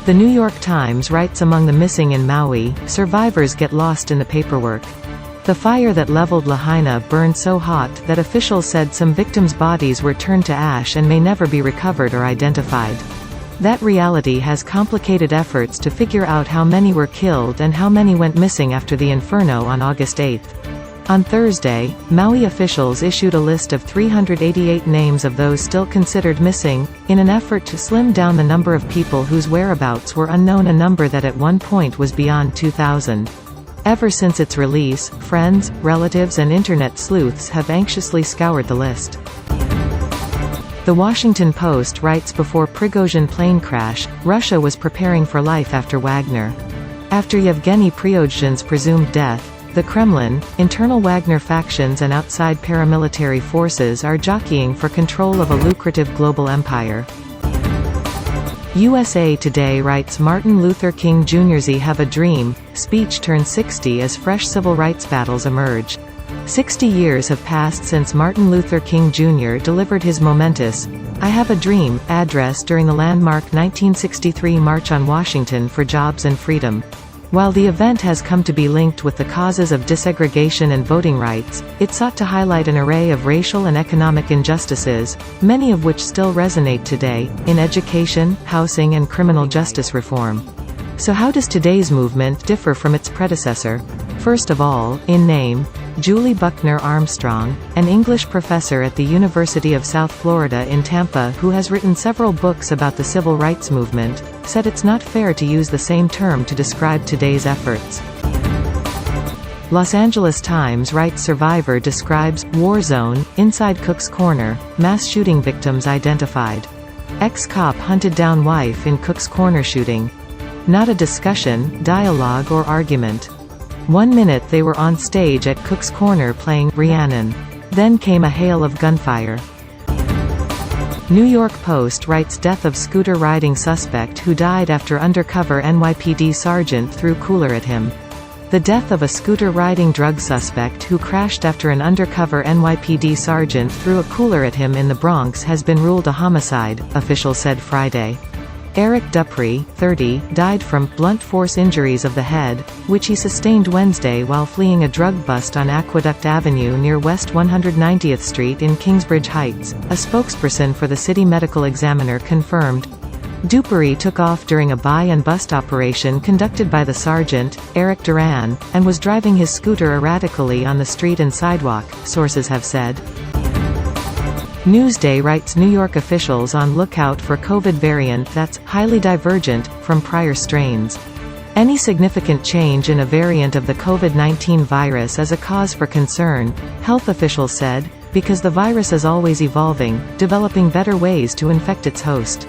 The New York Times writes among the missing in Maui, survivors get lost in the paperwork. The fire that leveled Lahaina burned so hot that officials said some victims' bodies were turned to ash and may never be recovered or identified. That reality has complicated efforts to figure out how many were killed and how many went missing after the inferno on August 8. On Thursday, Maui officials issued a list of 388 names of those still considered missing, in an effort to slim down the number of people whose whereabouts were unknown, a number that at one point was beyond 2,000. Ever since its release, friends, relatives and internet sleuths have anxiously scoured the list. The Washington Post writes before Prigozhin plane crash, Russia was preparing for life after Wagner. After Yevgeny Prigozhin's presumed death, the Kremlin, internal Wagner factions and outside paramilitary forces are jockeying for control of a lucrative global empire. USA Today writes Martin Luther King Jr.'s Have a Dream speech turns 60 as fresh civil rights battles emerge. 60 years have passed since Martin Luther King Jr. delivered his momentous "I Have a Dream" address during the landmark 1963 March on Washington for Jobs and Freedom. While the event has come to be linked with the causes of desegregation and voting rights, it sought to highlight an array of racial and economic injustices, many of which still resonate today, in education, housing and criminal justice reform. So how does today's movement differ from its predecessor? First of all, in name, Julie Buckner Armstrong, an English professor at the University of South Florida in Tampa who has written several books about the civil rights movement, said it's not fair to use the same term to describe today's efforts. Los Angeles Times writes survivor describes war zone inside Cook's Corner, mass shooting victims identified. Ex-cop hunted down wife in Cook's Corner shooting. Not a discussion, dialogue or argument. 1 minute they were on stage at Cook's Corner playing Rhiannon. Then came a hail of gunfire. New York Post writes death of scooter riding suspect who died after undercover NYPD sergeant threw cooler at him. The death of a scooter riding drug suspect who crashed after an undercover NYPD sergeant threw a cooler at him in the Bronx has been ruled a homicide, officials said Friday. Eric Dupree, 30, died from blunt force injuries of the head, which he sustained Wednesday while fleeing a drug bust on Aqueduct Avenue near West 190th Street in Kingsbridge Heights, a spokesperson for the city medical examiner confirmed. Dupree took off during a buy-and-bust operation conducted by the sergeant, Eric Duran, and was driving his scooter erratically on the street and sidewalk, sources have said. Newsday writes New York officials on lookout for COVID variant that's highly divergent from prior strains. Any significant change in a variant of the COVID-19 virus is a cause for concern, health officials said, because the virus is always evolving, developing better ways to infect its host.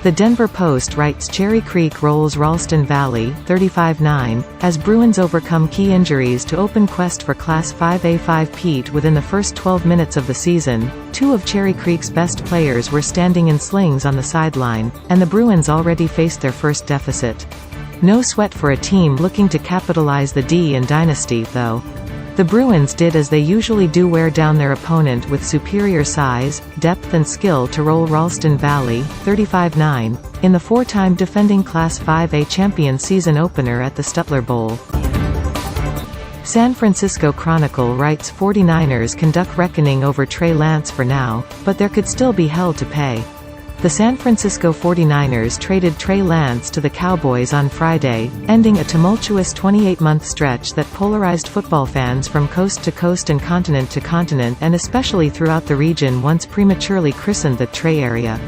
The Denver Post writes Cherry Creek rolls Ralston Valley, 35-9, as Bruins overcome key injuries to open quest for Class 5A5 Pete within the first 12 minutes of the season. Two of Cherry Creek's best players were standing in slings on the sideline, and the Bruins already faced their first deficit. No sweat for a team looking to capitalize the D in Dynasty, though. The Bruins did as they usually do, wear down their opponent with superior size, depth and skill to roll Ralston Valley, 35-9, in the four-time defending Class 5A champion season opener at the Stutler Bowl. San Francisco Chronicle writes 49ers conduct reckoning over Trey Lance for now, but there could still be hell to pay. The San Francisco 49ers traded Trey Lance to the Cowboys on Friday, ending a tumultuous 28-month stretch that polarized football fans from coast to coast and continent to continent, and especially throughout the region once prematurely christened the Trey area.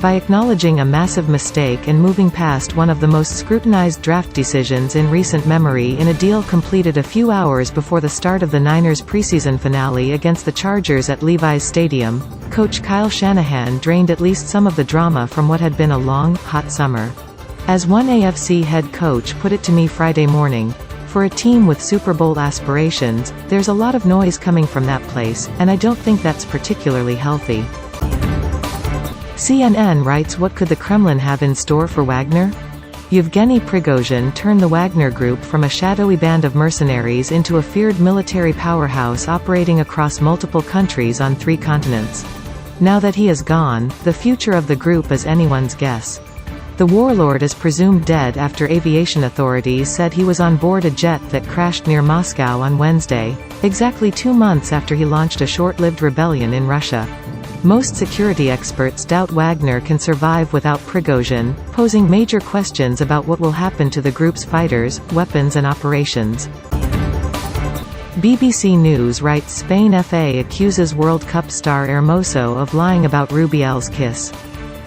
By acknowledging a massive mistake and moving past one of the most scrutinized draft decisions in recent memory in a deal completed a few hours before the start of the Niners' preseason finale against the Chargers at Levi's Stadium, coach Kyle Shanahan drained at least some of the drama from what had been a long, hot summer. As one AFC head coach put it to me Friday morning, "For a team with Super Bowl aspirations, there's a lot of noise coming from that place, and I don't think that's particularly healthy." CNN writes what could the Kremlin have in store for Wagner? Yevgeny Prigozhin turned the Wagner Group from a shadowy band of mercenaries into a feared military powerhouse operating across multiple countries on 3 continents. Now that he is gone, the future of the group is anyone's guess. The warlord is presumed dead after aviation authorities said he was on board a jet that crashed near Moscow on Wednesday, exactly 2 months after he launched a short-lived rebellion in Russia. Most security experts doubt Wagner can survive without Prigozhin, posing major questions about what will happen to the group's fighters, weapons and operations. BBC News writes Spain FA accuses World Cup star Hermoso of lying about Rubial's kiss.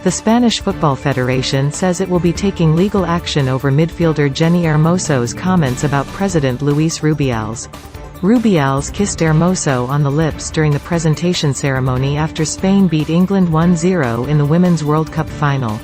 The Spanish Football Federation says it will be taking legal action over midfielder Jenny Hermoso's comments about President Luis Rubiales. Rubiales kissed Hermoso on the lips during the presentation ceremony after Spain beat England 1-0 in the Women's World Cup final.